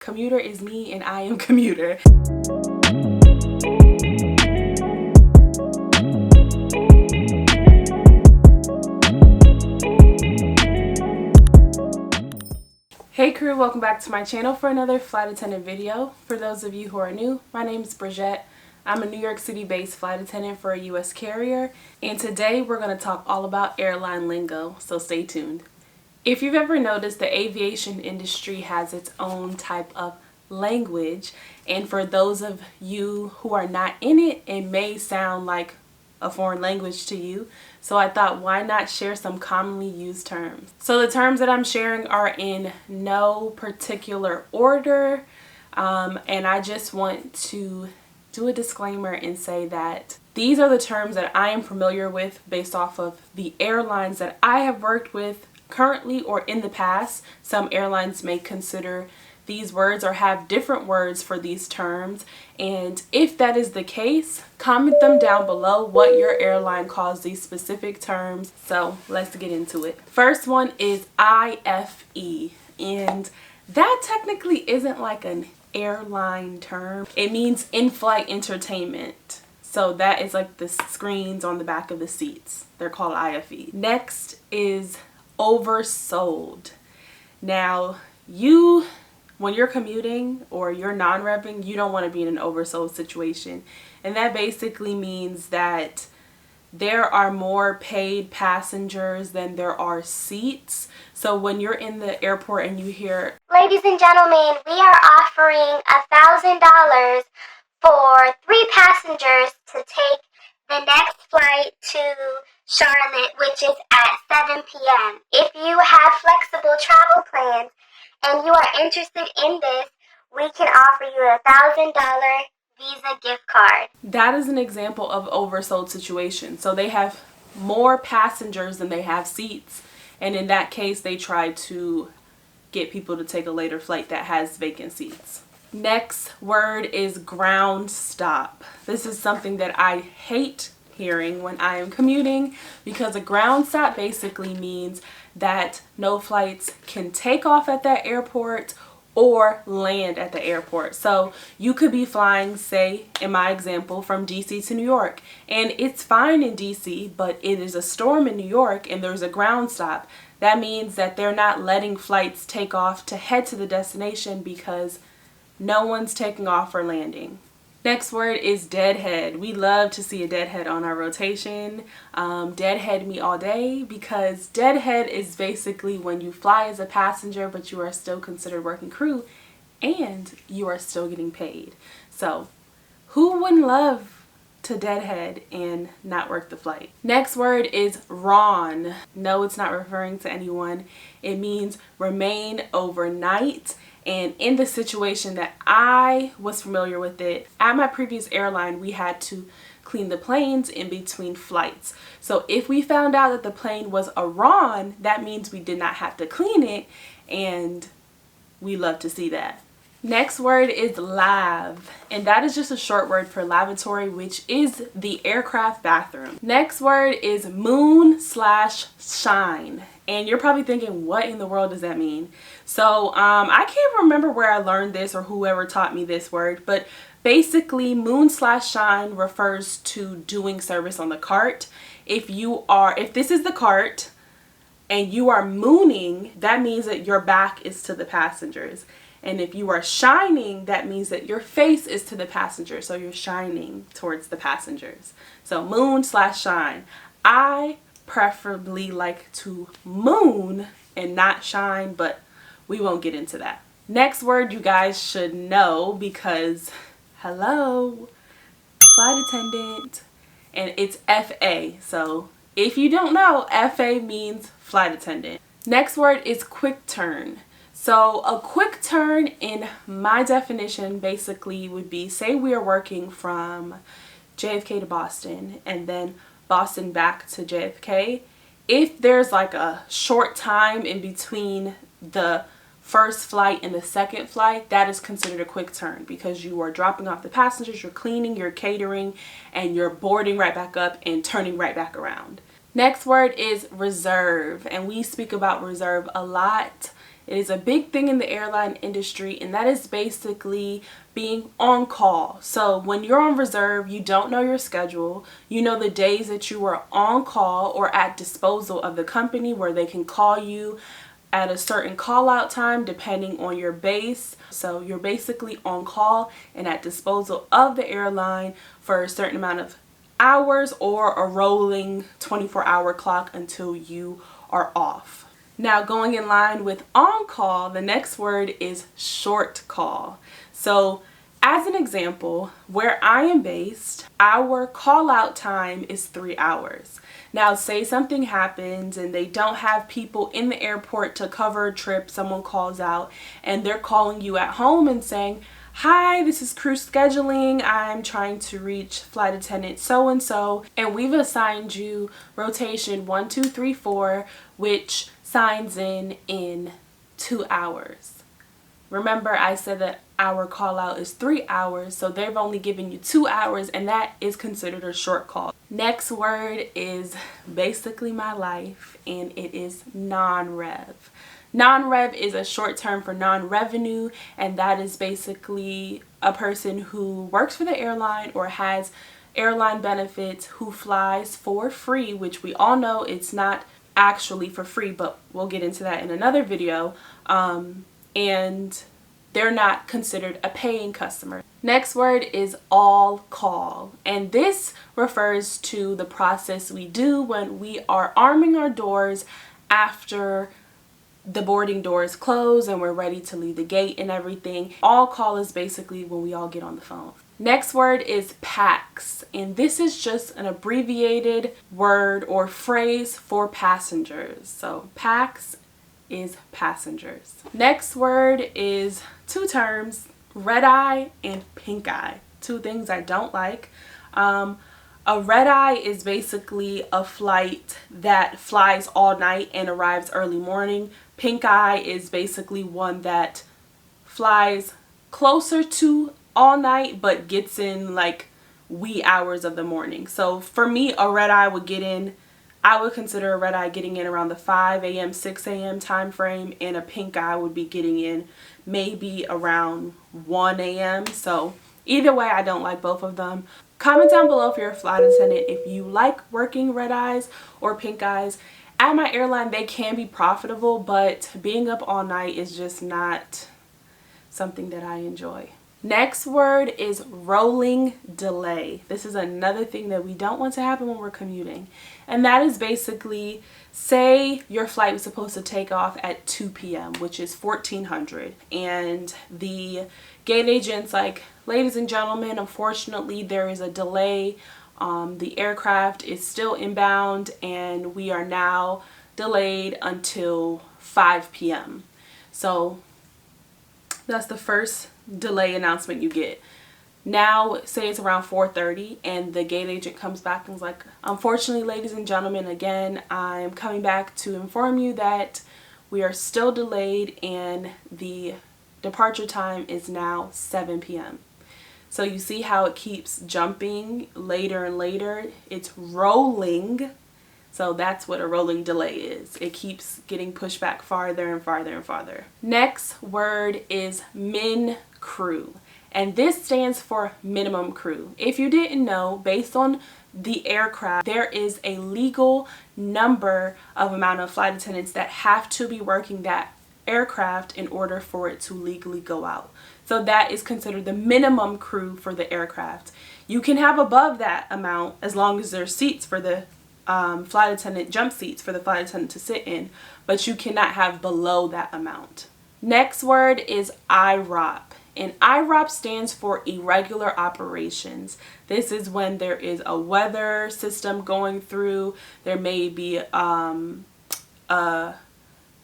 Commuter is me and I am commuter. Hey crew, welcome back to my channel for another flight attendant video. For those of you who are new, my name is Bridgette. I'm a New York City based flight attendant for a US carrier, and today we're going to talk all about airline lingo, so stay tuned. If you've ever noticed, the aviation industry has its own type of language, and for those of you who are not in it, it may sound like a foreign language to you. So I thought, why not share some commonly used terms? So the terms that I'm sharing are in no particular order, and I just want to do a disclaimer and say that these are the terms that I am familiar with based off of the airlines that I have worked with currently or in the past. Some airlines may consider these words or have different words for these terms, and if that is the case, comment them down below what your airline calls these specific terms. So let's get into it. First one is IFE, and that technically isn't like an airline term. It means in-flight entertainment. So that is like the screens on the back of the seats. They're called IFE. Next is oversold. Now, when you're commuting or you're non-revving, you don't want to be in an oversold situation. And that basically means that there are more paid passengers than there are seats. So when you're in the airport and you hear, "Ladies and gentlemen, we are offering $1,000 for 3 passengers to take the next flight to Charlotte, which is at 7 p.m. If you have flexible travel plans and you are interested in this, we can offer you a $1,000 Visa gift card." that is an example of oversold situation. So they have more passengers than they have seats. And in that case, they try to get people to take a later flight that has vacant seats. Next word is ground stop. This is something that I hate hearing when I am commuting, because a ground stop basically means that no flights can take off at that airport or land at the airport. So you could be flying, say in my example, from DC to New York, and it's fine in DC, but it is a storm in New York and there's a ground stop. That means that they're not letting flights take off to head to the destination because no one's taking off or landing. Next word is deadhead. We love to see a deadhead on our rotation. Deadhead me all day, because deadhead is basically when you fly as a passenger but you are still considered working crew and you are still getting paid. So who wouldn't love to deadhead and not work the flight? Next word is RON. No, it's not referring to anyone. It means remain overnight. And in the situation that I was familiar with it, at my previous airline, we had to clean the planes in between flights. So if we found out that the plane was a RON, that means we did not have to clean it, and we love to see that. Next word is lav, and that is just a short word for lavatory, which is the aircraft bathroom. Next word is moon/shine, and you're probably thinking, what in the world does that mean? So I can't remember where I learned this or whoever taught me this word, but basically moon/shine refers to doing service on the cart. If this is the cart and you are mooning, that means that your back is to the passengers. And if you are shining, that means that your face is to the passenger. So you're shining towards the passengers. So moon/shine. I preferably like to moon and not shine, but we won't get into that. Next word you guys should know, because hello, flight attendant, and it's FA. So if you don't know, FA means flight attendant. Next word is quick turn. So a quick turn, in my definition, basically would be, say we are working from JFK to Boston and then Boston back to JFK. If there's like a short time in between the first flight and the second flight, that is considered a quick turn, because you are dropping off the passengers, you're cleaning, you're catering, and you're boarding right back up and turning right back around. Next word is reserve, and we speak about reserve a lot. It is a big thing in the airline industry, and that is basically being on call. So when you're on reserve, you don't know your schedule. You know the days that you are on call or at disposal of the company, where they can call you at a certain call out time depending on your base. So you're basically on call and at disposal of the airline for a certain amount of hours, or a rolling 24-hour clock until you are off. Now, going in line with on call, the next word is short call. So as an example, where I am based, our call out time is 3 hours. Now, say something happens and they don't have people in the airport to cover a trip, someone calls out and they're calling you at home and saying, "Hi, this is crew scheduling. I'm trying to reach flight attendant so-and-so, and we've assigned you rotation 1, 2, 3, 4, which signs in 2 hours. Remember, I said that our call out is 3 hours, so they've only given you 2 hours, and that is considered a short call. Next word is basically my life, and it is non-rev. Non-rev is a short term for non-revenue, and that is basically a person who works for the airline or has airline benefits who flies for free, which we all know it's not actually for free, but we'll get into that in another video. And they're not considered a paying customer. Next word is all call, and this refers to the process we do when we are arming our doors after the boarding doors close and we're ready to leave the gate and everything. All call is basically when we all get on the phone. Next word is PAX, and this is just an abbreviated word or phrase for passengers. So PAX is passengers. Next word is 2 terms, red-eye and pink-eye. 2 things I don't like. A red-eye is basically a flight that flies all night and arrives early morning. Pink-eye is basically one that flies closer to all night but gets in like wee hours of the morning. So for me, a red-eye would get in, I would consider a red-eye getting in around the 5 a.m., 6 a.m. time frame, and a pink-eye would be getting in maybe around 1 a.m. So either way, I don't like both of them. Comment down below if you're a flight attendant if you like working red-eyes or pink-eyes. At my airline, they can be profitable, but being up all night is just not something that I enjoy. Next word is rolling delay. This is another thing that we don't want to happen when we're commuting. And that is basically, say your flight was supposed to take off at 2 p.m., which is 1400. And the gate agent's like, "Ladies and gentlemen, unfortunately there is a delay. The aircraft is still inbound and we are now delayed until 5 p.m. So that's the first delay announcement you get. Now, say it's around 4:30 and the gate agent comes back and is like, "Unfortunately, ladies and gentlemen, again, I'm coming back to inform you that we are still delayed and the departure time is now 7 p.m. So you see how it keeps jumping later and later. It's rolling. So that's what a rolling delay is. It keeps getting pushed back farther and farther and farther. Next word is min crew. And this stands for minimum crew. If you didn't know, based on the aircraft, there is a legal number of amount of flight attendants that have to be working that aircraft in order for it to legally go out. So that is considered the minimum crew for the aircraft. You can have above that amount as long as there's seats for the flight attendant, jump seats for the flight attendant to sit in, but you cannot have below that amount. Next word is IROP. And IROP stands for irregular operations. This is when there is a weather system going through. There may be a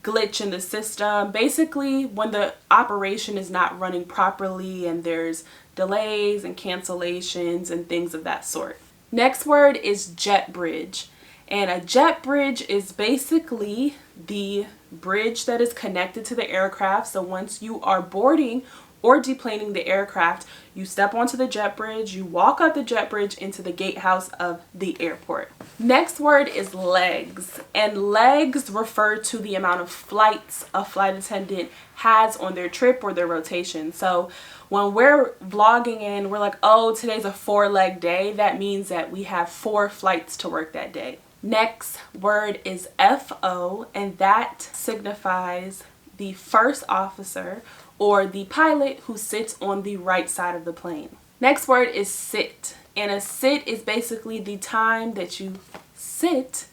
glitch in the system. Basically, when the operation is not running properly and there's delays and cancellations and things of that sort. Next word is JETBRIDGE. And a jet bridge is basically the bridge that is connected to the aircraft. So once you are boarding or deplaning the aircraft, you step onto the jet bridge, you walk up the jet bridge into the gatehouse of the airport. Next word is legs, and legs refer to the amount of flights a flight attendant has on their trip or their rotation. So when we're vlogging and we're like, oh, today's a 4-leg day, that means that we have 4 flights to work that day. Next word is FO, and that signifies the first officer or the pilot who sits on the right side of the plane. Next word is sit, and a sit is basically the time that you sit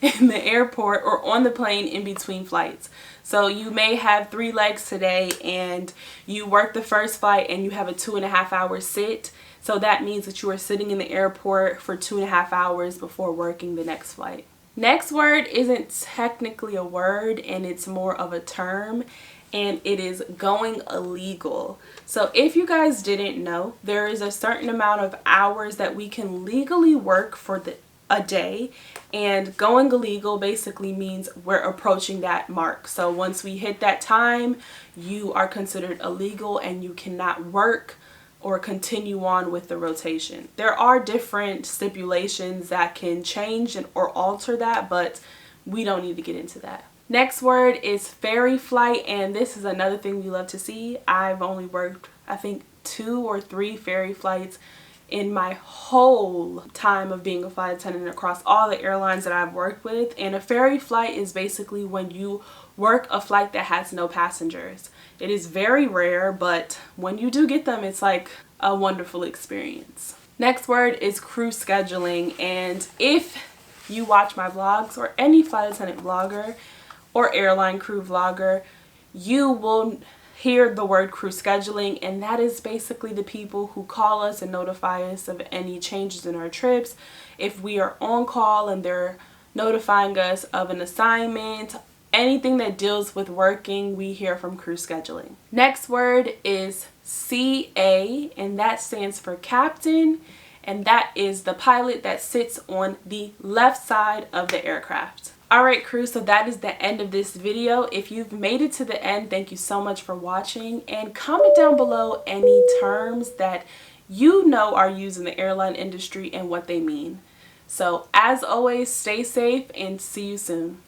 in the airport or on the plane in between flights. So you may have 3 legs today and you work the first flight and you have a 2.5-hour sit. So that means that you are sitting in the airport for 2.5 hours before working the next flight. Next word isn't technically a word, and it's more of a term, and it is going illegal. So if you guys didn't know, there is a certain amount of hours that we can legally work for a day, and going illegal basically means we're approaching that mark. So once we hit that time, you are considered illegal and you cannot work or continue on with the rotation. There are different stipulations that can change or alter that, but we don't need to get into that. Next word is ferry flight, and this is another thing we love to see. I've only worked, I think, 2 or 3 ferry flights in my whole time of being a flight attendant across all the airlines that I've worked with. And a ferry flight is basically when you work a flight that has no passengers. It is very rare, but when you do get them, it's like a wonderful experience. Next word is crew scheduling, and if you watch my vlogs or any flight attendant vlogger or airline crew vlogger, you will hear the word crew scheduling, and that is basically the people who call us and notify us of any changes in our trips. If we are on call and they're notifying us of an assignment, anything that deals with working, we hear from crew scheduling. Next word is CA, and that stands for captain, and that is the pilot that sits on the left side of the aircraft. Alright crew, so that is the end of this video. If you've made it to the end, thank you so much for watching, and comment down below any terms that you know are used in the airline industry and what they mean. So as always, stay safe and see you soon.